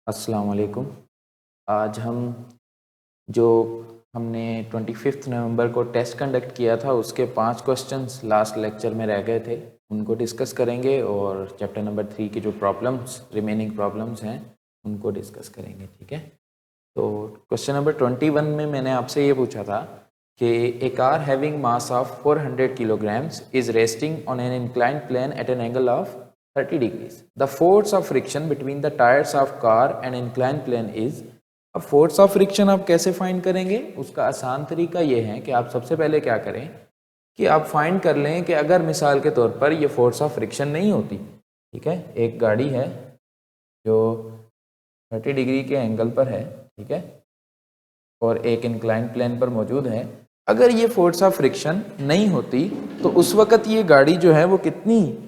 अस्सलाम वालेकुम। आज हम जो हमने 25 नवंबर को टेस्ट कंडक्ट किया था उसके 5 क्वेश्चंस लास्ट लेक्चर में रह गए थे, उनको डिस्कस करेंगे और चैप्टर नंबर 3 की जो प्रॉब्लम्स रिमेनिंग प्रॉब्लम्स हैं उनको डिस्कस करेंगे। ठीक है, तो क्वेश्चन नंबर 21 में मैंने आपसे ये पूछा था कि a car having mass of 400 kilograms is resting on an inclined plane at an angle of 30 degrees. The force of friction between the tires of car and inclined plane is. अब force of friction आप कैसे find करेंगे, उसका आसान तरीका ये है कि आप सबसे पहले क्या करें कि आप फाइंड कर लें कि अगर मिसाल के तौर पर ये फोर्स ऑफ फ्रिक्शन नहीं होती, ठीक है, एक गाड़ी है जो 30 डिग्री के एंगल पर है, ठीक है, और एक इंक्लाइंड प्लेन पर मौजूद है, अगर ये फोर्स ऑफ फ्रिक्शन नहीं होती तो उस वक्त ये गाड़ी जो है वो कितनी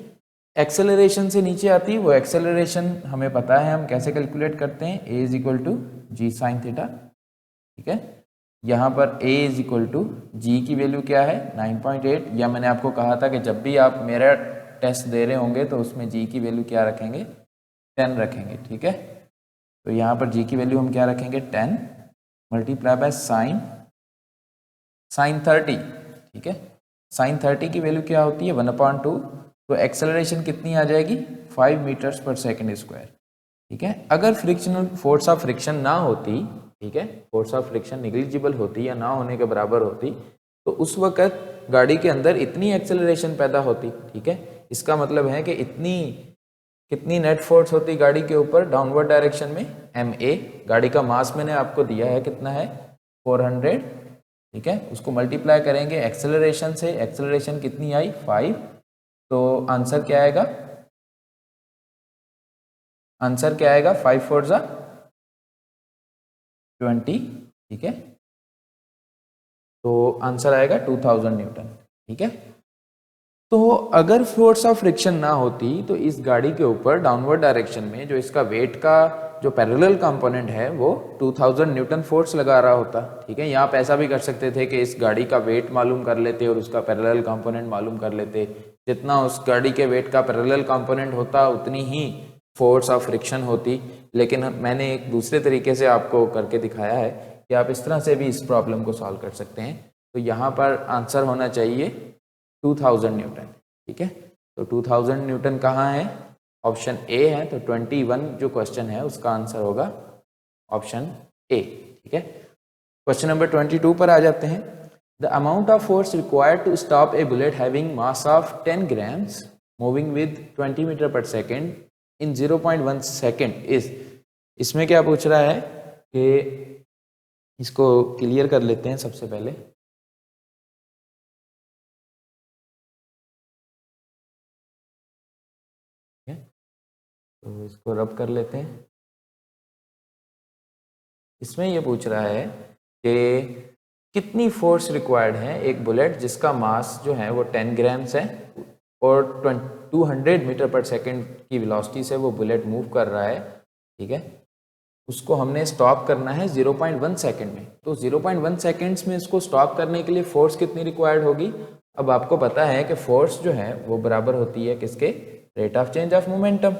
एक्सेलरेशन से नीचे आती है। वो एक्सेलरेशन हमें पता है, हम कैसे कैलकुलेट करते हैं, a is equal to G sine theta. ठीक है, यहाँ पर a is equal to G की वैल्यू क्या है 9.8, या मैंने आपको कहा था कि जब भी आप मेरा टेस्ट दे रहे होंगे तो उसमें g की वैल्यू क्या रखेंगे, 10 रखेंगे। ठीक है, तो यहाँ पर g की वैल्यू हम क्या रखेंगे 10 मल्टीप्लाई बाय साइन 30। ठीक है, साइन 30 की वैल्यू क्या होती है 1/2, तो एक्सेलरेशन कितनी आ जाएगी 5 मीटर्स पर सेकेंड स्क्वायर। ठीक है, अगर फ्रिक्शनल फोर्स ऑफ फ्रिक्शन ना होती, ठीक है, फोर्स ऑफ फ्रिक्शन निग्लिजिबल होती या ना होने के बराबर होती, तो उस वक्त गाड़ी के अंदर इतनी एक्सेलरेशन पैदा होती। ठीक है, इसका मतलब है कि कितनी नेट फोर्स होती गाड़ी के ऊपर डाउनवर्ड डायरेक्शन में, ma। गाड़ी का मास मैंने आपको दिया है, कितना है 400। ठीक है, उसको मल्टीप्लाई करेंगे एक्सेलरेशन से, एक्सेलरेशन कितनी आई 5, तो आंसर क्या आएगा, आंसर क्या आएगा 5 4 जा 20। ठीक है, तो आंसर आएगा 2000 न्यूटन। ठीक है, तो अगर फोर्स ऑफ फ्रिक्शन ना होती तो इस गाड़ी के ऊपर डाउनवर्ड डायरेक्शन में जो इसका वेट का जो पैरेलल कंपोनेंट है वो 2000 न्यूटन फोर्स लगा रहा होता। ठीक है, यहाँ आप ऐसा भी कर सकते थे कि इस गाड़ी का वेट मालूम कर लेते और उसका पैरेलल कंपोनेंट मालूम कर लेते, जितना उस गाड़ी के वेट का पैरेलल कंपोनेंट होता उतनी ही फोर्स ऑफ फ्रिक्शन होती। लेकिन मैंने एक दूसरे तरीके से आपको करके दिखाया है कि आप इस तरह से भी इस प्रॉब्लम को सॉल्व कर सकते हैं। तो यहाँ पर आंसर होना चाहिए 2000 न्यूटन। ठीक है, तो 2000 न्यूटन कहाँ है, ऑप्शन ए है, तो 21 जो क्वेश्चन है उसका आंसर होगा ऑप्शन ए। ठीक है, क्वेश्चन नंबर 22 पर आ जाते हैं। The amount of force required to stop a bullet having mass of 10 grams moving with 20 meter per second in 0.1 second is. इसमें क्या पूछ रहा है कि इसको क्लियर कर लेते हैं सबसे पहले। तो इसको रब कर लेते हैं। इसमें ये पूछ रहा है कि कितनी फोर्स रिक्वायर्ड है एक बुलेट जिसका मास जो है वो 10 ग्राम्स है और 200 मीटर पर सेकंड की वेलोसिटी से वो बुलेट मूव कर रहा है। ठीक है, उसको हमने स्टॉप करना है 0.1 सेकंड में। तो 0.1 सेकंड्स में इसको स्टॉप करने के लिए फोर्स कितनी रिक्वायर्ड होगी। अब आपको पता है कि फोर्स जो है वो बराबर होती है किसके, rate of change of momentum.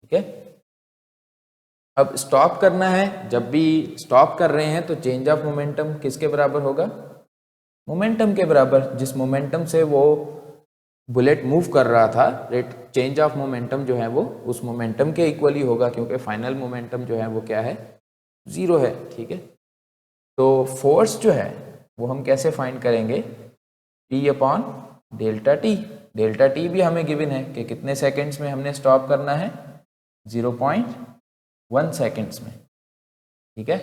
ठीक है, अब स्टॉप करना है, जब भी स्टॉप कर रहे हैं तो चेंज ऑफ मोमेंटम किसके बराबर होगा, मोमेंटम के बराबर। जिस मोमेंटम से वो बुलेट मूव कर रहा था, रेट चेंज ऑफ मोमेंटम जो है वो उस मोमेंटम के इक्वली होगा, क्योंकि फाइनल मोमेंटम जो है वो क्या है, 0 है। ठीक है, तो फोर्स जो है वो हम कैसे फाइंड करेंगे, P upon delta T. Delta T भी हमें गिवन है कि कितने सेकेंड्स में हमने स्टॉप करना है, 0.1 सेकेंड्स में। ठीक है,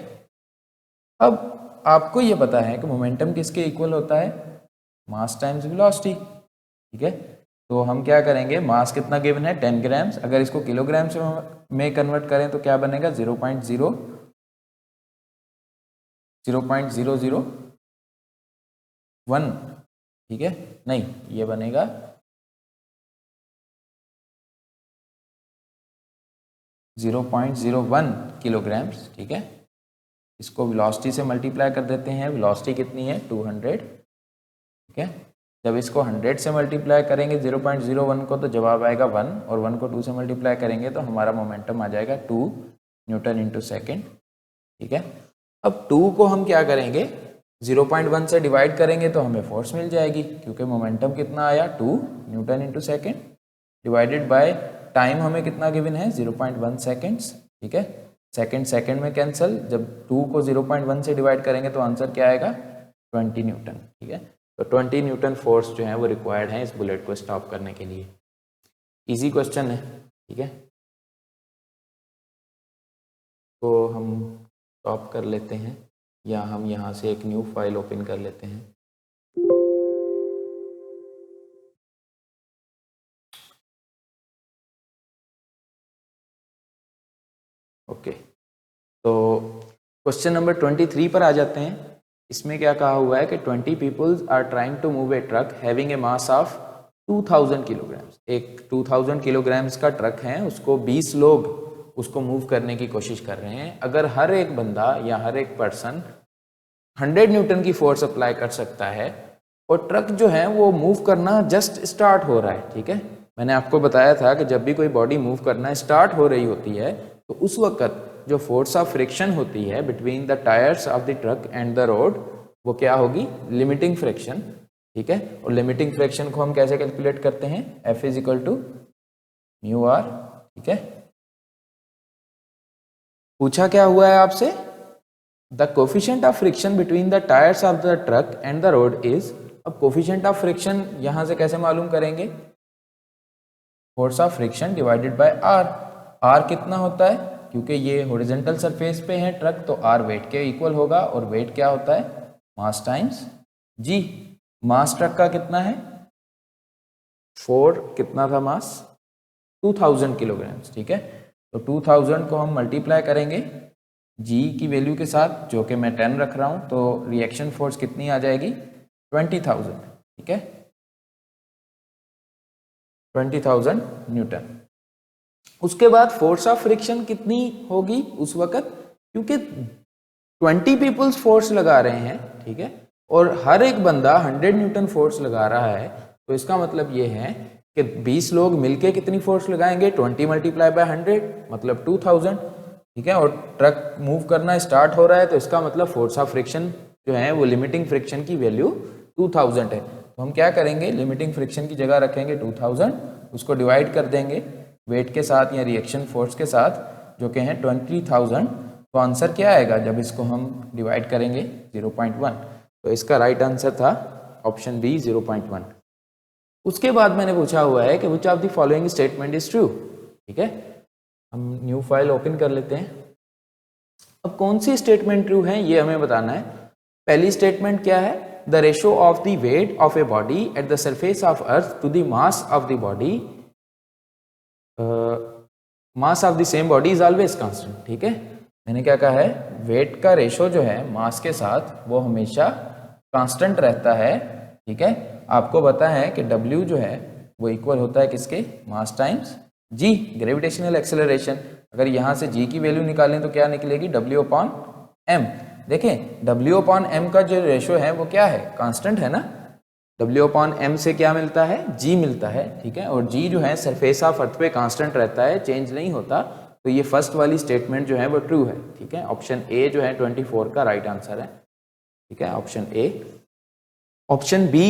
अब आपको ये पता है कि मोमेंटम किसके इक्वल होता है, मास टाइम्स वेलोसिटी। ठीक है, तो हम क्या करेंगे, मास कितना गिवन है 10 ग्राम्स, अगर इसको किलोग्राम्स में कन्वर्ट करें तो क्या बनेगा 0.001। ठीक है, नहीं ये बनेगा 0.01 किलोग्राम्स। ठीक है, इसको वेलोसिटी से मल्टीप्लाई कर देते हैं, वेलोसिटी कितनी है 200। ठीक है, जब इसको 100 से मल्टीप्लाई करेंगे 0.01 को तो जवाब आएगा 1, और 1 को 2 से मल्टीप्लाई करेंगे तो हमारा मोमेंटम आ जाएगा 2 न्यूटन इंटू सेकेंड, ठीक है। अब 2 को हम क्या करेंगे, 0.1 से डिवाइड करेंगे तो हमें फोर्स मिल जाएगी, क्योंकि मोमेंटम कितना आया 2 Newton into second divided by time हमें कितना गिवन है 0.1 सेकेंड्स, ठीक है। सेकेंड में कैंसिल, जब 2 को 0.1 से डिवाइड करेंगे तो आंसर क्या आएगा 20 न्यूटन, ठीक है। तो 20 न्यूटन फोर्स जो है वो रिक्वायर्ड है इस बुलेट को स्टॉप करने के लिए। इजी क्वेश्चन है, ठीक है। तो हम स्टॉप कर लेते हैं, या हम यहाँ से एक न्यू फाइल ओपन कर लेते हैं। ओके, तो क्वेश्चन नंबर 23 पर आ जाते हैं। इसमें क्या कहा हुआ है कि 20 peoples are trying to move a truck having a mass of 2000 kilograms. एक 2000 किलोग्राम्स का ट्रक है, उसको 20 लोग उसको मूव करने की कोशिश कर रहे हैं। अगर हर एक बंदा या हर एक पर्सन 100 न्यूटन की फोर्स अप्लाई कर सकता है और ट्रक जो है वो मूव करना जस्ट स्टार्ट हो रहा है, ठीक है। मैंने आपको बताया था कि जब भी कोई बॉडी मूव करना स्टार्ट हो रही होती है तो उस वक्त जो फोर्स ऑफ फ्रिक्शन होती है between the tyres of the truck and the road, वो क्या होगी, लिमिटिंग फ्रिक्शन, ठीक है। और लिमिटिंग फ्रिक्शन को हम कैसे कैलकुलेट करते हैं, F is equal to mu R, ठीक है। पूछा क्या हुआ है आपसे, the coefficient of friction between the tyres of the truck and the road is. अब कोफिशिएंट ऑफ फ्रिक्शन यहां से कैसे मालूम करेंगे, force of friction divided by R. R कितना होता है, क्योंकि ये हॉरिजॉन्टल सरफेस पे है ट्रक, तो आर वेट के इक्वल होगा, और वेट क्या होता है, मास टाइम्स जी। मास ट्रक का कितना है 4, कितना था मास 2000 किलोग्राम्स, ठीक है। तो 2000 को हम मल्टीप्लाई करेंगे जी की वैल्यू के साथ, जो कि मैं 10 रख रहा हूं, तो रिएक्शन फोर्स कितनी आ जाएगी 20,000, ठीक है, 20,000 न्यूटन। उसके बाद फोर्स ऑफ फ्रिक्शन कितनी होगी उस वक्त, क्योंकि 20 पीपल्स फोर्स लगा रहे हैं, ठीक है, और हर एक बंदा 100 न्यूटन फोर्स लगा रहा है, तो इसका मतलब ये है कि 20 लोग मिलके कितनी फोर्स लगाएंगे, 20 मल्टीप्लाई बाय 100 मतलब 2000, ठीक है। और ट्रक मूव करना स्टार्ट हो रहा है, तो इसका मतलब फोर्स ऑफ फ्रिक्शन जो है वो लिमिटिंग फ्रिक्शन की वैल्यू 2000 है। तो हम क्या करेंगे, लिमिटिंग फ्रिक्शन की जगह रखेंगे 2000, उसको डिवाइड कर देंगे वेट के साथ या रिएक्शन फोर्स के साथ, जो कि है 20,000। तो आंसर क्या आएगा जब इसको हम डिवाइड करेंगे 0.1। तो इसका राइट आंसर था ऑप्शन बी 0.1। उसके बाद मैंने पूछा हुआ है कि which of the following statement is true, ठीक है। हम न्यू फाइल ओपन कर लेते हैं। अब कौन सी स्टेटमेंट ट्रू है ये हमें बताना है। पहली स्टेटमेंट क्या है, the ratio of the weight of a body at the surface of earth to the mass of the body, mass of the same body is always constant, ठीक है। मैंने क्या कहा है, वेट का रेशो जो है मास के साथ वो हमेशा कांस्टेंट रहता है, ठीक है। आपको पता है कि W जो है वो इक्वल होता है किसके, मास टाइम्स G, ग्रेविटेशनल एक्सेलरेशन। अगर यहाँ से G की वैल्यू निकालें तो क्या निकलेगी, W/m। देखें W/m का जो रेशो है वो क्या है, कांस्टेंट है ना। W/m से क्या मिलता है, G मिलता है, ठीक है। और G जो है सरफेस ऑफ अर्थ पे कांस्टेंट रहता है, चेंज नहीं होता। तो ये फर्स्ट वाली स्टेटमेंट जो है वो ट्रू है, ठीक है। ऑप्शन ए जो है 24 का राइट आंसर है, ठीक है, ऑप्शन ए। ऑप्शन बी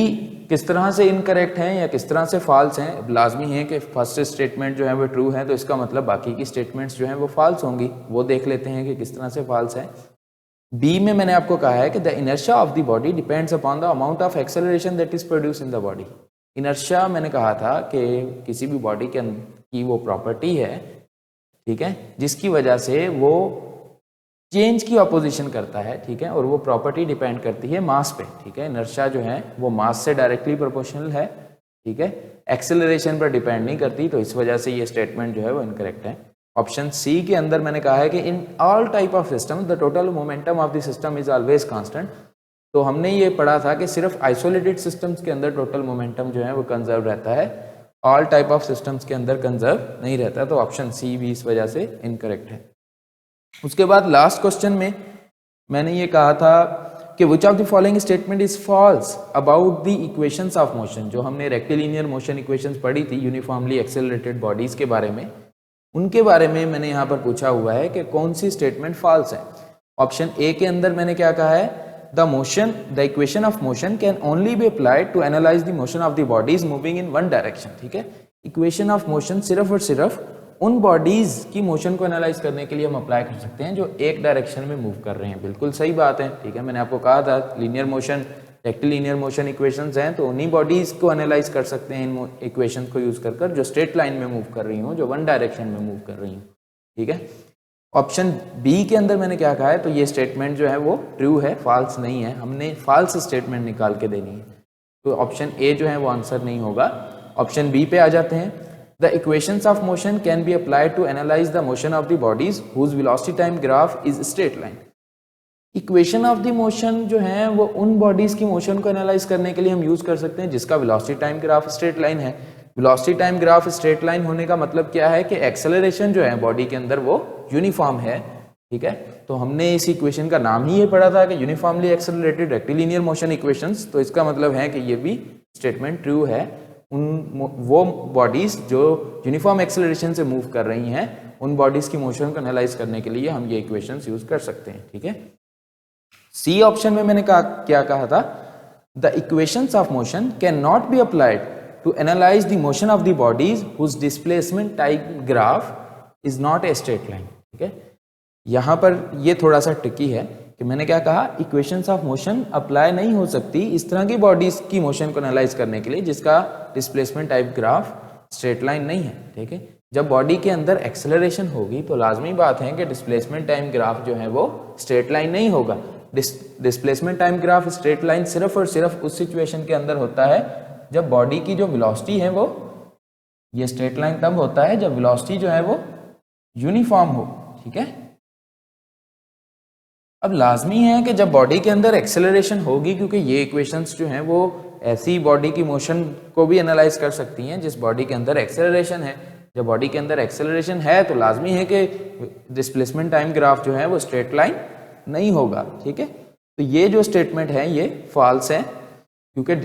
किस तरह से इनकरेक्ट हैं या किस तरह से फॉल्स हैं, लाजमी है कि फर्स्ट स्टेटमेंट जो है वो ट्रू है, तो इसका मतलब बाकी की स्टेटमेंट्स जो हैं वो फॉल्स होंगी। वो देख लेते हैं कि किस तरह से फॉल्स है। बी में मैंने आपको कहा है कि the inertia of the body depends upon the amount of acceleration that is produce in the body. Inertia मैंने कहा था कि किसी भी बॉडी की वो प्रॉपर्टी है, ठीक है, जिसकी वजह से वो चेंज की ऑपोजिशन करता है, ठीक है। और वो प्रॉपर्टी डिपेंड करती है मास पे, ठीक है। इनर्शिया जो है वो मास से डायरेक्टली प्रोपोर्शनल है, ठीक है, एक्सेलरेशन पर डिपेंड नहीं करती। तो इस वजह से ये स्टेटमेंट जो है वो इनकरेक्ट है। ऑप्शन सी के अंदर मैंने कहा है कि in all type of system the total momentum of the system is always constant. तो हमने ये पढ़ा था कि सिर्फ आइसोलेटेड सिस्टम्स के अंदर टोटल मोमेंटम जो है वो कंजर्व रहता है, ऑल टाइप ऑफ सिस्टम्स के अंदर कंजर्व नहीं रहता। तो ऑप्शन सी भी इस वजह से इनकरेक्ट है। उसके बाद लास्ट क्वेश्चन में मैंने ये कहा था कि which of the following statement is false about the equations of motion. जो हमने रेक्टिलिनियर मोशन इक्वेशंस पढ़ी थी यूनिफॉर्मली एक्सेलरेटेड बॉडीज के बारे में, उनके बारे में मैंने यहाँ पर पूछा हुआ है कि कौन सी स्टेटमेंट फॉल्स है। ऑप्शन ए के अंदर मैंने क्या कहा है, the equation of motion can only be applied to analyse the motion of the bodies moving in one direction. ठीक है, इक्वेशन ऑफ मोशन सिर्फ और सिर्फ उन बॉडीज की मोशन को एनालाइज करने के लिए हम अप्लाई कर सकते हैं जो एक डायरेक्शन में मूव कर रहे हैं। बिल्कुल सही बात है। ठीक है, मैंने आपको कहा था linear motion, rectilinear motion equations हैं, तो उन्हीं बॉडीज को एनालाइज कर सकते हैं इन इक्वेशंस को यूज कर जो स्ट्रेट लाइन में मूव कर रही हूँ, जो वन डायरेक्शन में मूव कर रही हूँ। ठीक है, ऑप्शन बी के अंदर मैंने क्या कहा है, तो ये स्टेटमेंट जो है वो ट्रू है, फॉल्स नहीं है। हमने फॉल्स स्टेटमेंट निकाल के देनी है, तो ऑप्शन ए जो है वो आंसर नहीं होगा। ऑप्शन बी पे आ जाते हैं। The equations of motion can be applied to analyze the motion of the bodies whose velocity time graph is straight line. Equation of the motion जो है वो उन बॉडीज की मोशन को एनालाइज करने के लिए हम यूज कर सकते हैं जिसका velocity time graph straight line है। Velocity time graph straight line होने का मतलब क्या है कि एक्सेलरेशन जो है बॉडी के अंदर वो यूनिफॉर्म है। ठीक है, तो हमने इस इक्वेशन का नाम ही ये पढ़ा था कि uniformly accelerated rectilinear motion equations, तो इसका मतलब है कि ये भी स्टेटमेंट ट्रू है। वो बॉडीज जो यूनिफॉर्म एक्सेलरेशन से मूव कर रही हैं उन बॉडीज की मोशन को एनालाइज करने के लिए हम ये इक्वेशंस यूज कर सकते हैं। ठीक है, सी ऑप्शन में मैंने क्या कहा था, the equations of motion can not be applied to analyse the motion of the bodies whose displacement type graph is not a straight line. ठीक है, यहां पर ये थोड़ा सा ट्रिकी है कि मैंने क्या कहा, इक्वेशंस ऑफ मोशन अप्लाई नहीं हो सकती इस तरह की बॉडीज की मोशन को एनालाइज करने के लिए जिसका displacement type graph straight line नहीं है। ठीक है, जब बॉडी के अंदर एक्सेलरेशन होगी तो लाजमी बात है कि डिस्प्लेसमेंट टाइम ग्राफ जो है वो स्ट्रेट लाइन नहीं होगा। Displacement time graph straight line सिर्फ और सिर्फ उस सिचुएशन के अंदर होता है जब बॉडी की जो वेलोसिटी है वो, ये स्ट्रेट लाइन तब होता है जब वेलोसिटी जो है वो यूनिफॉर्म हो। ठीक है, अब लाजमी है कि जब बॉडी के अंदर एक्सेलरेशन होगी, क्योंकि ये इक्वेशंस जो हैं वो ऐसी बॉडी की मोशन को भी एनालाइज कर सकती हैं जिस बॉडी के अंदर एक्सेलरेशन है। जब बॉडी के अंदर एक्सेलरेशन है तो लाजमी है कि डिस्प्लेसमेंट टाइम ग्राफ जो है वो स्ट्रेट लाइन नहीं होगा। ठीक है, तो ये जो स्टेटमेंट है ये फॉल्स है, क्योंकि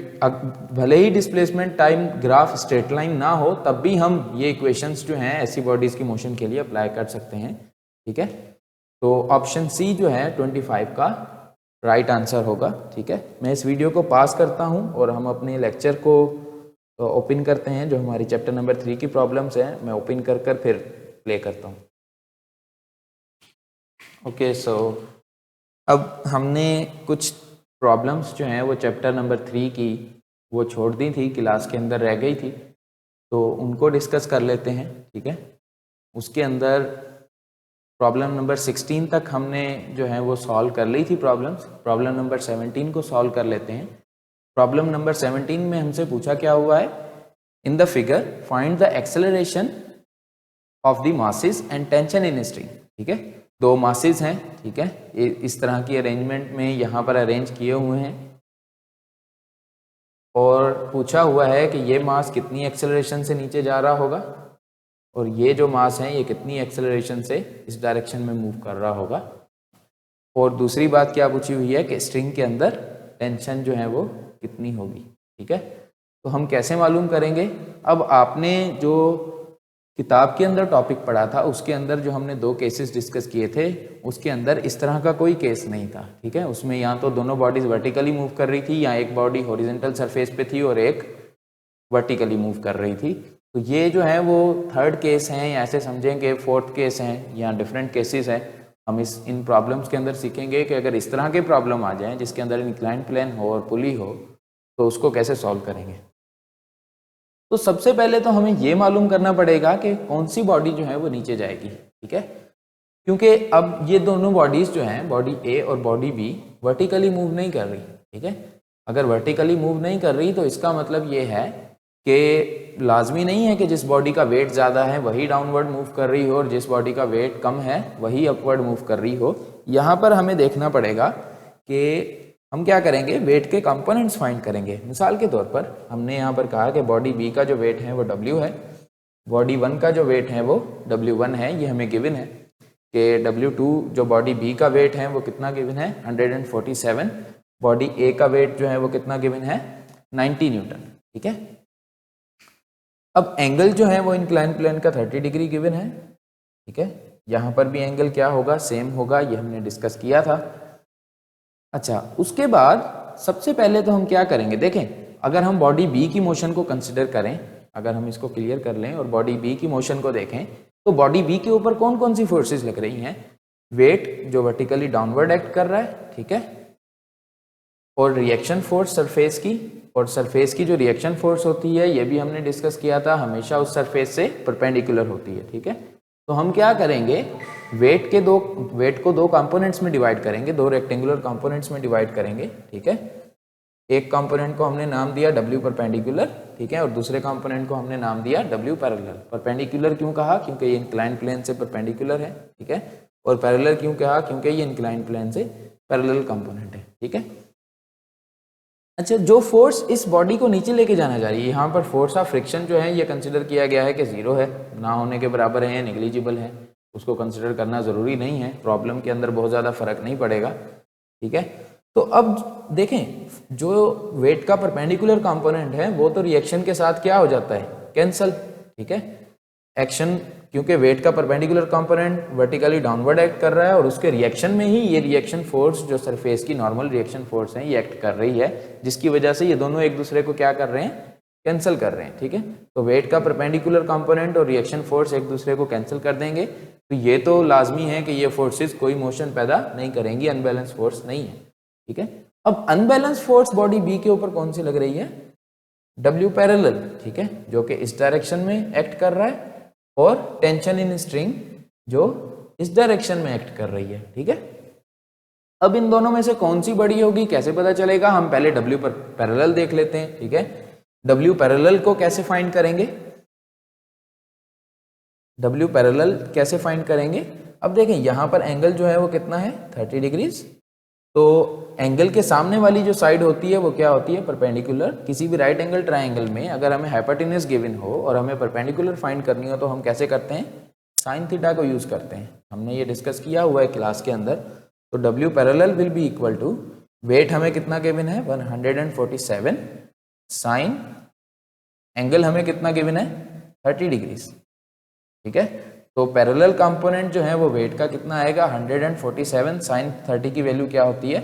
भले ही displacement time graph straight line ना हो तब भी हम ये इक्वेशंस जो हैं ऐसी बॉडीज की मोशन के लिए अप्लाई कर सकते हैं। ठीक है, तो ऑप्शन सी जो है 25 का राइट आंसर होगा। ठीक है, मैं इस वीडियो को पास करता हूं और हम अपने लेक्चर को ओपन करते हैं। जो हमारी चैप्टर नंबर 3 की प्रॉब्लम्स हैं मैं ओपन कर फिर प्ले करता हूं। ओके, सो अब हमने कुछ प्रॉब्लम्स जो हैं वो चैप्टर नंबर 3 की वो छोड़ दी थी, क्लास के अंदर रह गई थी, तो उनको डिस्कस कर लेते हैं। ठीक है, उसके अंदर प्रॉब्लम नंबर 16 तक हमने जो है वो सॉल्व कर ली थी प्रॉब्लम्स। प्रॉब्लम नंबर 17 को सॉल्व कर लेते हैं। प्रॉब्लम नंबर 17 में हमसे पूछा क्या हुआ है, in the figure find the acceleration of the masses and tension in string. ठीक है, दो मासेस हैं। ठीक है, इस तरह की अरेंजमेंट में यहाँ पर अरेंज किए हुए हैं और पूछा हुआ है कि ये मास कितनी एक्सेलरेशन से नीचे जा रहा होगा और ये जो मास है ये कितनी एक्सेलरेशन से इस डायरेक्शन में मूव कर रहा होगा। और दूसरी बात क्या पूछी हुई है कि स्ट्रिंग के अंदर टेंशन जो है वो कितनी होगी। ठीक है, तो हम कैसे मालूम करेंगे। अब आपने जो किताब के अंदर टॉपिक पढ़ा था उसके अंदर जो हमने दो केसेस डिस्कस किए थे उसके अंदर इस तरह का कोई केस नहीं था। ठीक है, उसमें या तो दोनों बॉडीज वर्टिकली मूव कर रही थी या एक बॉडी हॉरिजॉन्टल सरफेस पे थी और एक वर्टिकली मूव कर रही थी। तो ये जो है वो थर्ड केस हैं, या ऐसे समझें कि फोर्थ केस हैं या डिफरेंट केसेस हैं। हम इन प्रॉब्लम्स के अंदर सीखेंगे कि अगर इस तरह के प्रॉब्लम आ जाएं जिसके अंदर इंक्लाइंड प्लेन हो और पुली हो तो उसको कैसे सॉल्व करेंगे। तो सबसे पहले तो हमें ये मालूम करना पड़ेगा कि कौन सी बॉडी जो है वो नीचे जाएगी। ठीक है, क्योंकि अब ये दोनों बॉडीज जो हैं, बॉडी ए और बॉडी बी, वर्टिकली मूव नहीं कर रही। ठीक है, अगर वर्टिकली मूव नहीं कर रही तो इसका मतलब ये है कि लाजमी नहीं है कि जिस बॉडी का वेट ज़्यादा है वही डाउनवर्ड मूव कर रही हो और जिस बॉडी का वेट कम है वही अपवर्ड मूव कर रही हो। यहाँ पर हमें देखना पड़ेगा कि हम क्या करेंगे, वेट के कंपोनेंट्स फाइंड करेंगे। मिसाल के तौर पर हमने यहाँ पर कहा कि बॉडी बी का जो वेट है वो W है, बॉडी 1 का जो वेट है वो W1 है, ये हमें गिवन है कि W2 जो बॉडी बी का वेट है वो कितना गिवन है 147, बॉडी ए का वेट जो है वो कितना गिवन है 90 न्यूटन। ठीक है, अब एंगल जो है वो इंक्लाइन प्लेन का 30 डिग्री गिवन है ठीक है। यहाँ पर भी एंगल क्या होगा, सेम होगा, ये हमने डिस्कस किया था। अच्छा, उसके बाद सबसे पहले तो हम क्या करेंगे, देखें अगर हम बॉडी बी की मोशन को कंसिडर करें, अगर हम इसको क्लियर कर लें और बॉडी बी की मोशन को देखें, तो बॉडी बी के ऊपर कौन कौन सी फोर्सेस लग रही हैं। वेट जो वर्टिकली डाउनवर्ड एक्ट कर रहा है, ठीक है, और रिएक्शन फोर्स सरफेस की, और सरफेस की जो रिएक्शन फोर्स होती है ये भी हमने डिस्कस किया था, हमेशा उस सरफेस से परपेंडिकुलर होती है, ठीक है। तो हम क्या करेंगे, वेट को दो कंपोनेंट्स में डिवाइड करेंगे, दो रेक्टेंगुलर कंपोनेंट्स में डिवाइड करेंगे, ठीक है। एक कंपोनेंट को हमने नाम दिया W परपेंडिकुलर, ठीक है, और दूसरे कंपोनेंट को हमने नाम दिया W पैरेलल। परपेंडिकुलर क्यों कहा, क्योंकि ये इंक्लाइंड प्लेन से परपेंडिकुलर है, ठीक है, और पैरेलल क्यों कहा, क्योंकि ये इंक्लाइंड प्लेन से पैरेलल कंपोनेंट है, ठीक है। अच्छा, जो फोर्स इस बॉडी को नीचे लेके जाना जा रही है, यहाँ पर फोर्स ऑफ फ्रिक्शन जो है ये कंसिडर किया गया है कि जीरो है, ना होने के बराबर है, नेग्लिजिबल है, उसको कंसिडर करना ज़रूरी नहीं है, प्रॉब्लम के अंदर बहुत ज़्यादा फर्क नहीं पड़ेगा, ठीक है। तो अब देखें, जो वेट का परपेंडिकुलर कंपोनेंट है वो तो रिएक्शन के साथ क्या हो जाता है, कैंसल, ठीक है। एक्शन, क्योंकि वेट का perpendicular component vertically downward act कर रहा है और उसके रिएक्शन में ही ये रिएक्शन फोर्स जो सरफेस की नॉर्मल रिएक्शन फोर्स है ये एक्ट कर रही है, जिसकी वजह से ये दोनों एक दूसरे को क्या कर रहे हैं, कैंसिल कर रहे हैं, ठीक है। तो वेट का परपेंडिकुलर कंपोनेंट और रिएक्शन फोर्स एक दूसरे को कैंसिल कर देंगे, तो ये तो लाजमी है कि ये फोर्सेस कोई मोशन पैदा नहीं करेंगी, अनबैलेंस फोर्स नहीं है, ठीक है। अब अनबैलेंस फोर्स बॉडी बी के ऊपर कौन सी लग रही है, W पैरेलल, ठीक है, जो कि इस डायरेक्शन में एक्ट कर रहा है, और टेंशन इन स्ट्रिंग जो इस डायरेक्शन में एक्ट कर रही है, ठीक है। अब इन दोनों में से कौन सी बड़ी होगी, कैसे पता चलेगा, हम पहले W पर पैरेलल देख लेते हैं, ठीक है। W पैरेलल को कैसे फाइंड करेंगे, W पैरेलल कैसे फाइंड करेंगे, अब देखें यहाँ पर एंगल जो है वो कितना है, 30 डिग्रीज, तो एंगल के सामने वाली जो साइड होती है वो क्या होती है, परपेंडिकुलर। किसी भी राइट एंगल ट्रायंगल में अगर हमें हाइपोटेन्यूज गिवन हो और हमें परपेंडिकुलर फाइंड करनी हो तो हम कैसे करते हैं, साइन थीटा को यूज करते हैं, हमने ये डिस्कस किया हुआ है क्लास के अंदर। तो W parallel will be equal to, weight हमें कितना गिवन है 147, साइन एंगल हमें कितना गिवन है 30 डिग्रीज, ठीक है। तो पैरेलल कंपोनेंट जो है वो वेट का कितना आएगा 147, साइन 30 की वैल्यू क्या होती है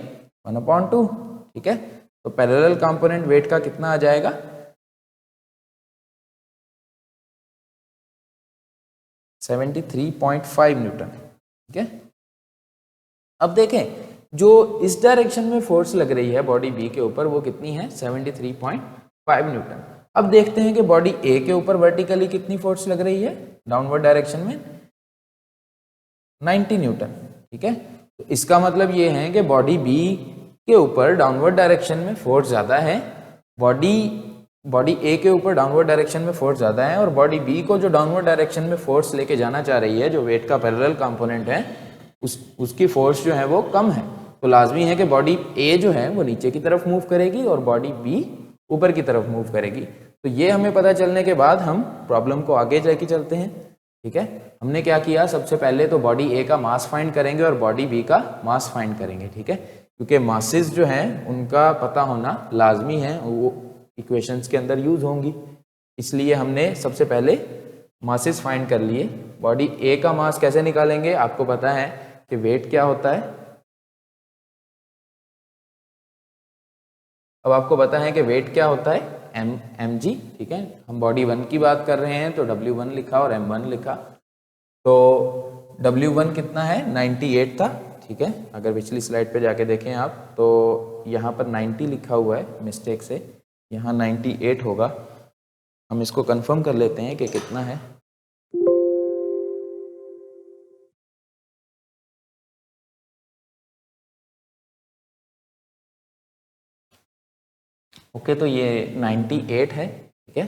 1/2, ठीक है। तो पैरेलल कंपोनेंट वेट का कितना आ जाएगा 73.5 न्यूटन, ठीक है। अब देखें, जो इस डायरेक्शन में फोर्स लग रही है बॉडी बी के ऊपर वो कितनी है 73.5 न्यूटन। अब देखते हैं कि बॉडी ए के ऊपर वर्टिकली कितनी फोर्स लग रही है डाउनवर्ड डायरेक्शन में 90 न्यूटन, ठीक है। तो इसका मतलब ये है कि बॉडी बी के ऊपर डाउनवर्ड डायरेक्शन में फोर्स ज़्यादा है, बॉडी ए के ऊपर डाउनवर्ड डायरेक्शन में फोर्स ज़्यादा है, और बॉडी बी को जो डाउनवर्ड डायरेक्शन में फोर्स लेके जाना चाह रही है, जो वेट का पैरेलल कंपोनेंट है, उसकी फोर्स जो है वो कम है। तो लाजमी है कि बॉडी ए जो है वो नीचे की तरफ मूव करेगी और बॉडी बी ऊपर की तरफ मूव करेगी। तो ये हमें पता चलने के बाद हम प्रॉब्लम को आगे जाके चलते हैं, ठीक है। हमने क्या किया, सबसे पहले तो बॉडी ए का मास फाइंड करेंगे और बॉडी बी का मास फाइंड करेंगे, ठीक है, क्योंकि मासेस जो हैं उनका पता होना लाजमी है, वो इक्वेशंस के अंदर यूज होंगी, इसलिए हमने सबसे पहले मासेस फाइंड कर लिए। बॉडी ए का मास कैसे निकालेंगे, आपको पता है कि वेट क्या होता है, अब आपको पता है कि वेट क्या होता है mg, ठीक है। हम बॉडी 1 की बात कर रहे हैं तो W1 लिखा और M1 लिखा, तो W1 कितना है 98 था, ठीक है। अगर पिछली स्लाइड पे जाके देखें आप तो यहाँ पर 90 लिखा हुआ है मिस्टेक से, यहाँ 98 होगा। हम इसको कंफर्म कर लेते हैं कि कितना है। ओके, तो ये 98 है, ठीक है,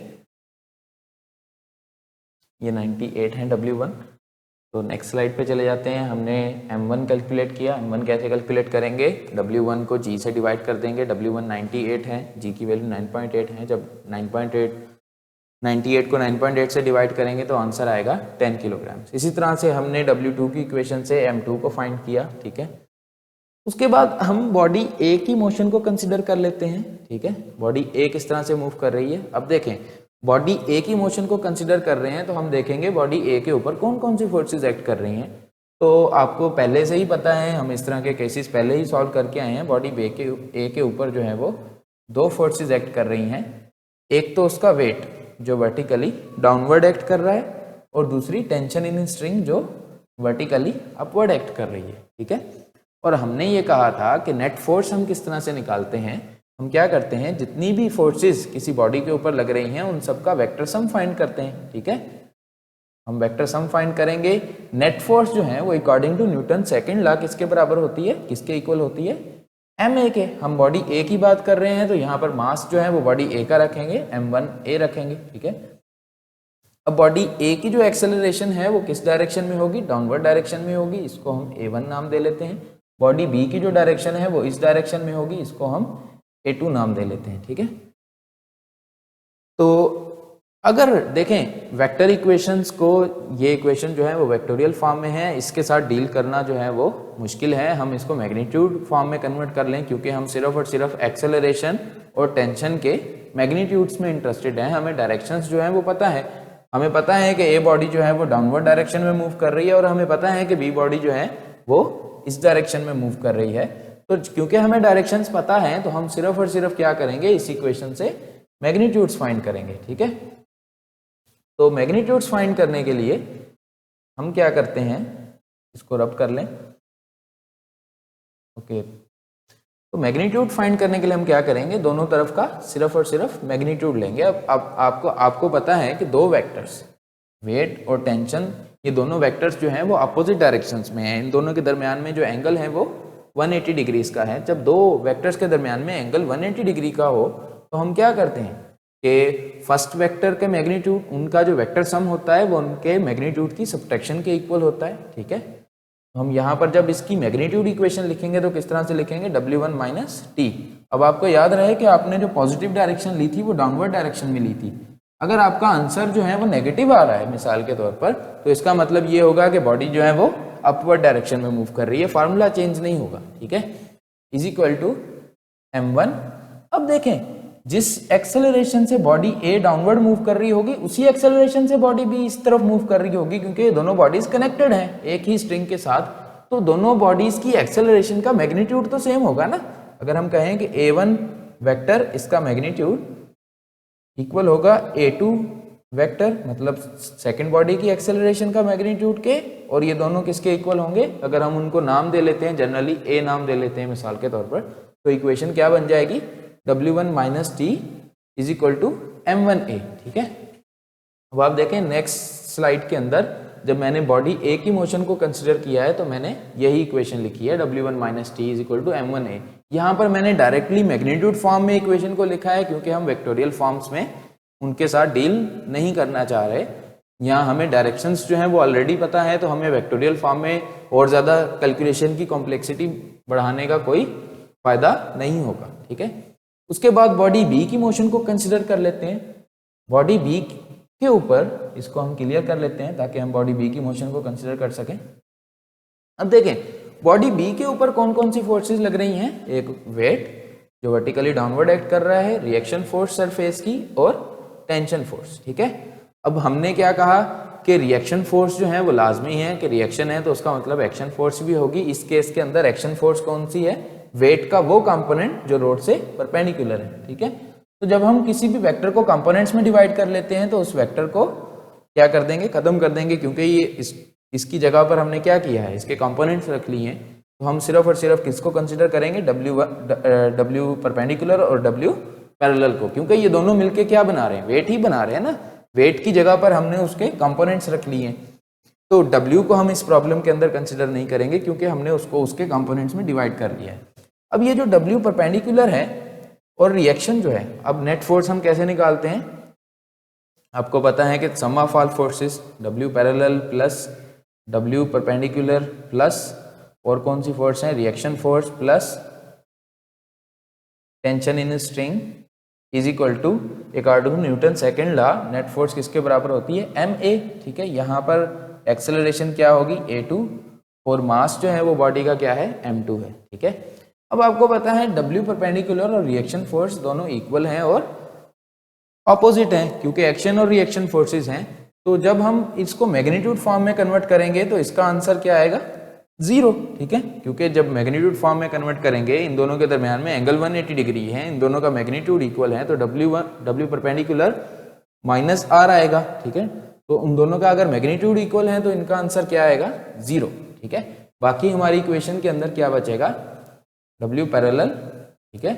ये 98 है W1। तो नेक्स्ट स्लाइड पे चले जाते हैं। हमने M1 कैलकुलेट किया, M1 कैसे कैलकुलेट करेंगे, W1 को G से डिवाइड कर देंगे, W1 98 है, G की वैल्यू 9.8 है, जब 98 को 9.8 से डिवाइड करेंगे तो आंसर आएगा 10 किलोग्राम। इसी तरह से हमने W2 की इक्वेशन से M2 को फाइंड किया, ठीक है। उसके बाद हम बॉडी ए की मोशन को कंसिडर कर लेते हैं, ठीक है। बॉडी ए किस तरह से मूव कर रही है, अब देखें बॉडी ए की मोशन को कंसिडर कर रहे हैं तो हम देखेंगे बॉडी ए के ऊपर कौन कौन सी फोर्सेस एक्ट कर रही हैं। तो आपको पहले से ही पता है, हम इस तरह के केसेस पहले ही सॉल्व करके आए हैं। बॉडी ए के ऊपर जो है वो दो फोर्सेस एक्ट कर रही हैं। एक तो उसका वेट जो वर्टिकली डाउनवर्ड एक्ट कर रहा है, और दूसरी टेंशन इन स्ट्रिंग जो वर्टिकली अपवर्ड एक्ट कर रही है, ठीक है। और हमने ये कहा था कि नेट फोर्स हम किस तरह से निकालते हैं। हम क्या करते हैं, जितनी भी फोर्सेस किसी बॉडी के ऊपर लग रही हैं उन सबका वेक्टर सम फाइंड करते हैं, ठीक है। हम वेक्टर सम फाइंड करेंगे। नेट फोर्स जो है वो according to Newton second law किसके बराबर होती है, किसके इक्वल होती है, ma के। हम बॉडी ए की बात कर रहे हैं तो यहाँ पर मास जो है वो बॉडी ए का रखेंगे, m1a रखेंगे, ठीक है। अब बॉडी ए की जो एक्सेलरेशन है वो किस डायरेक्शन में होगी, डाउनवर्ड डायरेक्शन में होगी, इसको हम a1 नाम दे लेते हैं। बॉडी बी की जो डायरेक्शन है वो इस डायरेक्शन में होगी, इसको हम a2 नाम दे लेते हैं, ठीक है। तो अगर देखें वेक्टर इक्वेशंस को, ये इक्वेशन जो है वो वेक्टोरियल फॉर्म में है, इसके साथ डील करना जो है वो मुश्किल है। हम इसको मैग्नीट्यूड फॉर्म में कन्वर्ट कर लें, क्योंकि हम सिर्फ और सिर्फ एक्सेलरेशन और टेंशन के मैग्नीट्यूड्स में इंटरेस्टेड हैं। हमें डायरेक्शंस जो है वो पता है। हमें पता है कि ए बॉडी जो है वो डाउनवर्ड डायरेक्शन में मूव कर रही है, और हमें पता है कि बी बॉडी जो है वो इस डायरेक्शन में मूव कर रही है। तो क्योंकि हमें डायरेक्शंस पता है तो हम सिर्फ और सिर्फ क्या करेंगे, इस इक्वेशन से मैग्नीट्यूड्स फाइंड करेंगे, ठीक है। तो मैग्नीट्यूड्स फाइंड करने के लिए हम क्या करते हैं, इसको रब कर लें, ओके। तो मैग्नीट्यूड फाइंड करने के लिए हम क्या करेंगे, दोनों तरफ का सिर्फ और सिर्फ मैग्नीट्यूड लेंगे। अब आपको पता है कि दो वेक्टर्स वेट और टेंशन, ये दोनों वेक्टर्स जो हैं वो अपोजिट डायरेक्शंस में हैं। इन दोनों के दरमियान में जो एंगल है वो 180 डिग्रीज का है। जब दो वेक्टर्स के दरमियान में एंगल 180 डिग्री का हो तो हम क्या करते हैं कि फर्स्ट वेक्टर के मैग्नीट्यूड, उनका जो वेक्टर सम होता है वो उनके मैग्नीट्यूड की सब्ट्रैक्शन के इक्वल होता है, ठीक है। तो हम यहाँ पर जब इसकी मैग्नीट्यूड इक्वेशन लिखेंगे तो किस तरह से लिखेंगे, W1 माइनस टी। अब आपको याद रहे कि आपने जो पॉजिटिव डायरेक्शन ली थी वो डाउनवर्ड डायरेक्शन में ली थी। अगर आपका आंसर जो है वो नेगेटिव आ रहा है मिसाल के तौर पर, तो इसका मतलब ये होगा कि बॉडी जो है वो अपवर्ड डायरेक्शन में मूव कर रही है, फार्मूला चेंज नहीं होगा, ठीक है। Is equal to m1। अब देखें, जिस एक्सेलरेशन से बॉडी ए डाउनवर्ड मूव कर रही होगी उसी एक्सेलरेशन से बॉडी बी इस तरफ मूव कर रही होगी, क्योंकि ये दोनों बॉडीज कनेक्टेड हैं एक ही स्ट्रिंग के साथ। तो दोनों बॉडीज की एक्सेलरेशन का मैग्नीट्यूड तो सेम होगा ना। अगर हम कहें कि a1 वेक्टर इसका मैग्नीट्यूड इक्वल होगा a2 वेक्टर, मतलब सेकंड बॉडी की एक्सेलरेशन का मैग्नीट्यूड के, और ये दोनों किसके इक्वल होंगे, अगर हम उनको नाम दे लेते हैं, जनरली a नाम दे लेते हैं मिसाल के तौर पर, तो इक्वेशन क्या बन जाएगी, W1 minus T is equal to M1a, ठीक है। अब आप देखें नेक्स्ट स्लाइड के अंदर जब मैंने बॉडी ए की मोशन को कंसिडर किया है तो मैंने यही इक्वेशन लिखी है, W1 minus T is equal to M1a। यहाँ पर मैंने डायरेक्टली मैग्नीट्यूड फॉर्म में इक्वेशन को लिखा है, क्योंकि हम वेक्टोरियल फॉर्म्स में उनके साथ डील नहीं करना चाह रहे। यहाँ हमें डायरेक्शंस जो हैं वो ऑलरेडी पता है, तो हमें वेक्टोरियल फॉर्म में और ज़्यादा कैलकुलेशन की कॉम्प्लेक्सिटी बढ़ाने का कोई फ़ायदा नहीं होगा, ठीक है। उसके बाद बॉडी बी की मोशन को कंसिडर कर लेते हैं। बॉडी बी के ऊपर इसको हम क्लियर कर लेते हैं ताकि हम बॉडी बी की मोशन को कंसिडर कर सकें। अब देखें बॉडी बी के ऊपर कौन कौन सी फोर्सेस लग रही हैं, एक वेट जो वर्टिकली डाउनवर्ड एक्ट कर रहा है, रिएक्शन फोर्स सरफेस की, और टेंशन फोर्स, ठीक है। अब हमने क्या कहा कि रिएक्शन फोर्स जो है वो लाजमी है, कि रिएक्शन है तो उसका मतलब एक्शन फोर्स भी होगी। इस केस के अंदर एक्शन फोर्स कौन सी है, वेट का वो कंपोनेंट जो रोड से परपेंडिकुलर है, ठीक है। तो जब हम किसी भी वेक्टर को कंपोनेंट्स में डिवाइड कर लेते हैं तो उस वेक्टर को क्या कर देंगे, खत्म कर देंगे, क्योंकि ये इसकी जगह पर हमने क्या किया है, इसके कंपोनेंट्स रख लिए हैं। तो हम सिर्फ और सिर्फ किसको कंसिडर करेंगे, W परपेंडिकुलर और W पैरेलल को, क्योंकि ये दोनों मिलके क्या बना रहे हैं, वेट ही बना रहे हैं ना। वेट की जगह पर हमने उसके कंपोनेंट्स रख लिए हैं। तो W को हम इस प्रॉब्लम के अंदर कंसिडर नहीं करेंगे, क्योंकि हमने उसको उसके कंपोनेंट्स में डिवाइड कर लिया है। अब ये जो W परपेंडिकुलर है और रिएक्शन जो है, अब नेट फोर्स हम कैसे निकालते हैं, आपको पता है कि sum of all forces W parallel plus W perpendicular plus और कौन सी फोर्स है, reaction force plus tension in string is equal to according to Newton second law net force किसके बराबर होती है, ma, ठीक है। यहाँ पर एक्सेलरेशन क्या होगी, a2, और मास जो है वो बॉडी का क्या है, m2 है, ठीक है। अब आपको पता है W परपेंडिकुलर और रिएक्शन फोर्स दोनों इक्वल हैं और ऑपोजिट हैं क्योंकि एक्शन और रिएक्शन फोर्सेस हैं। तो जब हम इसको मैग्नीट्यूड फॉर्म में कन्वर्ट करेंगे तो इसका आंसर क्या आएगा? 0, ठीक है। क्योंकि जब मैग्नीट्यूड फॉर्म में कन्वर्ट करेंगे, इन दोनों के दरमियान में एंगल 180 डिग्री है, इन दोनों का मैग्नीट्यूड इक्वल है, तो W परपेंडिकुलर माइनस R आएगा, ठीक है। तो उन दोनों का अगर मैग्नीट्यूड इक्वल है तो इनका आंसर क्या आएगा? 0, ठीक है। बाकी हमारी इक्वेशन के अंदर क्या बचेगा? W पैरेलल, ठीक है।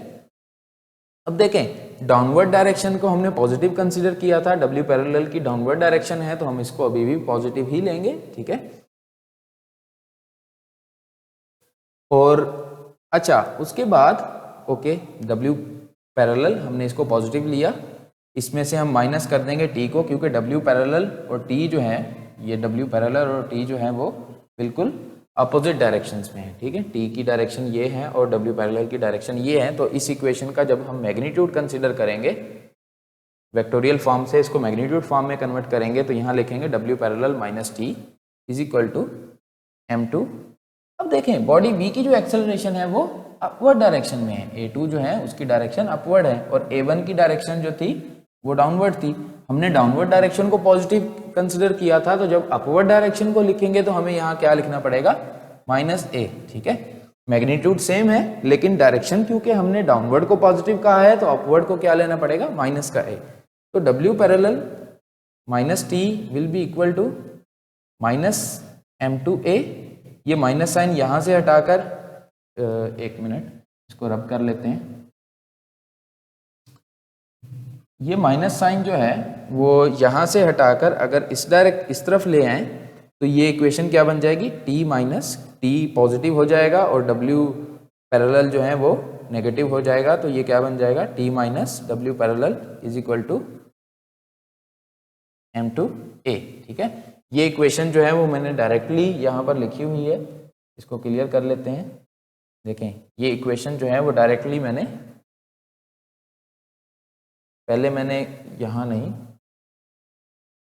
अब देखें, डाउनवर्ड डायरेक्शन को हमने पॉजिटिव कंसीडर किया था, W पैरेलल की डाउनवर्ड डायरेक्शन है तो हम इसको अभी भी पॉजिटिव ही लेंगे, ठीक है। और अच्छा, उसके बाद ओके, W पैरेलल हमने इसको पॉजिटिव लिया, इसमें से हम माइनस कर देंगे T को, क्योंकि W पैरेलल और T जो है, ये W पैरेलल और T जो है वो बिल्कुल अपोजिट डायरेक्शंस में है, ठीक है। T की डायरेक्शन ये है और W पैरेलल की डायरेक्शन ये है। तो इस इक्वेशन का जब हम मैग्नीट्यूड कंसीडर करेंगे, वेक्टोरियल फॉर्म से इसको मैग्नीट्यूड फॉर्म में कन्वर्ट करेंगे, तो यहाँ लिखेंगे W parallel minus T is equal to M2। अब देखें, बॉडी B की जो एक्सेलरेशन है वो अपवर्ड डायरेक्शन में है, A2 जो है उसकी डायरेक्शन अपवर्ड है और A1 की डायरेक्शन जो थी वो डाउनवर्ड थी। हमने डाउनवर्ड डायरेक्शन को पॉजिटिव कंसिडर किया था, तो जब अपवर्ड डायरेक्शन को लिखेंगे तो हमें यहाँ क्या लिखना पड़ेगा? -a, ठीक है। मैग्नीट्यूड सेम है लेकिन डायरेक्शन क्योंकि हमने डाउनवर्ड को पॉजिटिव कहा है तो अपवर्ड को क्या लेना पड़ेगा? -a। तो W parallel -t will be equal to -m2a। ये माइनस साइन यहाँ से हटाकर एक मिनट इसको रब कर लेते हैं। ये माइनस साइन जो है वो यहाँ से हटाकर अगर इस तरफ ले आए तो ये इक्वेशन क्या बन जाएगी? T माइनस T पॉजिटिव हो जाएगा और W पैरेलल जो है वो नेगेटिव हो जाएगा। तो ये क्या बन जाएगा? T minus W parallel is equal to M2a, ठीक है। ये इक्वेशन जो है वो मैंने डायरेक्टली यहाँ पर लिखी हुई है, इसको क्लियर कर लेते हैं। देखें, ये इक्वेशन जो है वो डायरेक्टली मैंने यहाँ नहीं,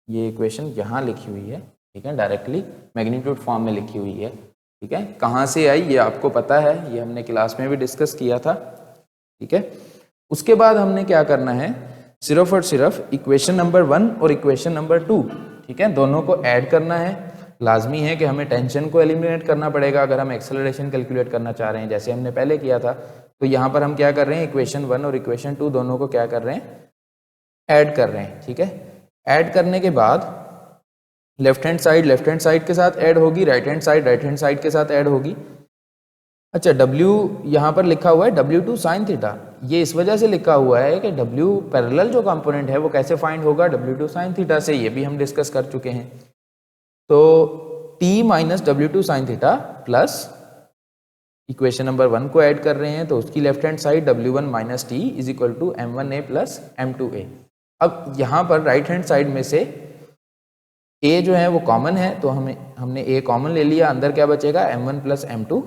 ये इक्वेशन यहाँ लिखी हुई है, ठीक है, डायरेक्टली मैग्नीट्यूड फॉर्म में लिखी हुई है, ठीक है। कहाँ से आई ये आपको पता है, ये हमने क्लास में भी डिस्कस किया था, ठीक है। उसके बाद हमने क्या करना है? सिर्फ और सिर्फ इक्वेशन नंबर 1 और इक्वेशन नंबर 2, ठीक है, दोनों को ऐड करना है। लाजमी है कि हमें टेंशन को एलिमिनेट करना पड़ेगा अगर हम एक्सेलरेशन कैलकुलेट करना चाह रहे हैं, जैसे हमने पहले किया था। तो यहाँ पर हम क्या कर रहे हैं? इक्वेशन 1 और इक्वेशन 2 दोनों को क्या कर रहे हैं? ऐड कर रहे हैं, ठीक है। ऐड करने के बाद लेफ्ट हैंड साइड के साथ ऐड होगी, राइट हैंड साइड के साथ ऐड होगी। अच्छा, W यहाँ पर लिखा हुआ है W2 साइन थीटा, ये इस वजह से लिखा हुआ है कि W पैरेलल जो कंपोनेंट है वो कैसे फाइंड होगा? W2 साइन थीटा से, ये भी हम डिस्कस कर चुके हैं। तो T minus W2 sine theta plus equation number 1 को ऐड कर रहे हैं, तो उसकी left hand side W1 minus T is equal to M1a plus M2a। अब यहाँ पर राइट हैंड साइड में से A जो है वो कॉमन है, तो हमने A कॉमन ले लिया, अंदर क्या बचेगा? M1 plus M2।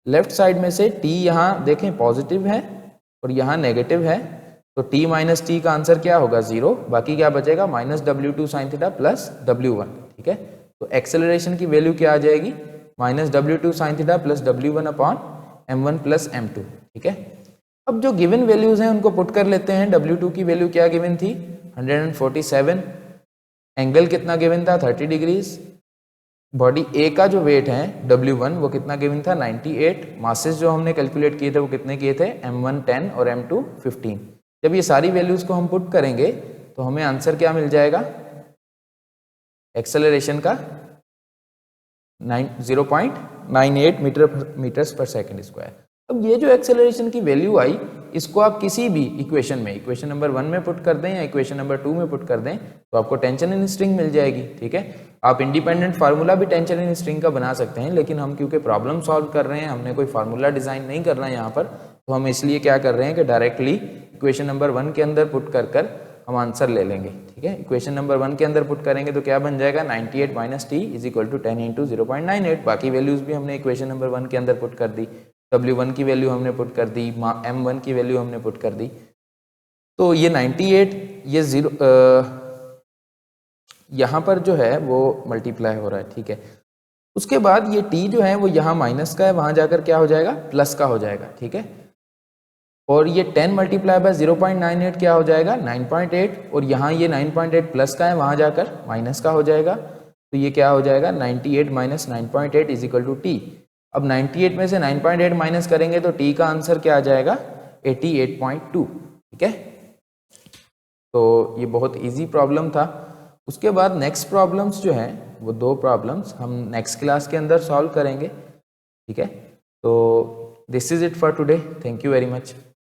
Left side में से T यहाँ देखें पॉजिटिव है और यहाँ नेगेटिव है, तो T माइनस T का आंसर क्या होगा? 0। बाकी क्या बचेगा? Minus W2 sine theta plus W1, ठीक है। तो एक्सेलरेशन की वैल्यू क्या आ जाएगी? Minus W2 sine theta plus W1 upon M1 plus M2, ठीक है। अब जो गिवन वैल्यूज हैं उनको पुट कर लेते हैं। W2 की वैल्यू क्या गिवन थी? 147। एंगल कितना गिवन था? 30 डिग्रीज। बॉडी A का जो वेट है W1 वो कितना गिवन था? 98। मासेस जो हमने कैलकुलेट किए थे वो कितने किए थे? M1 10 और M2 15। जब ये सारी वैल्यूज को हम पुट करेंगे तो हमें आंसर क्या मिल जाएगा? एक्सेलरेशन का 0.98 मीटर्स पर सेकंड स्क्वायर। अब ये जो एक्सेलरेशन की वैल्यू आई, इसको आप किसी भी इक्वेशन में, इक्वेशन नंबर 1 में पुट कर दें या इक्वेशन नंबर 2 में पुट कर दें, तो आपको टेंशन इन स्ट्रिंग मिल जाएगी, ठीक है। आप इंडिपेंडेंट फार्मूला भी टेंशन इन स्ट्रिंग का बना सकते हैं, लेकिन हम क्योंकि प्रॉब्लम सॉल्व कर रहे हैं, हमने कोई फार्मूला डिजाइन नहीं करना यहाँ पर, तो हम इसलिए क्या कर रहे हैं कि डायरेक्टली इक्वेशन नंबर 1 के अंदर पुट कर हम आंसर ले लेंगे, ठीक है। इक्वेशन नंबर 1 के अंदर पुट करेंगे तो क्या बन जाएगा? 98 minus T is equal to 10 into 0.98। बाकी वैल्यूज भी हमने इक्वेशन नंबर 1 के अंदर पुट कर दी। W1 की वैल्यू हमने पुट कर दी, M1 की वैल्यू हमने पुट कर दी। तो ये 98, ये 0 यहाँ पर जो है वो मल्टीप्लाई हो रहा है, ठीक है। उसके बाद ये T जो है वो यहाँ माइनस का है, वहाँ जाकर क्या हो जाएगा? प्लस का हो जाएगा, ठीक है। और ये 10 मल्टीप्लाई बाय 0.98 क्या हो जाएगा 9.8, और यहाँ ये 9.8 प्लस का है, वहाँ जाकर माइनस का हो जाएगा, तो ये क्या हो जाएगा 98 minus 9.8 is equal to T. अब 98 में से 9.8 माइनस करेंगे तो टी का आंसर क्या आ जाएगा 88.2। ठीक है, तो ये बहुत इजी प्रॉब्लम था। उसके बाद नेक्स्ट प्रॉब्लम्स जो हैं वो 2 प्रॉब्लम्स हम नेक्स्ट क्लास के अंदर सॉल्व करेंगे। ठीक है, तो this is it for today, thank you very much.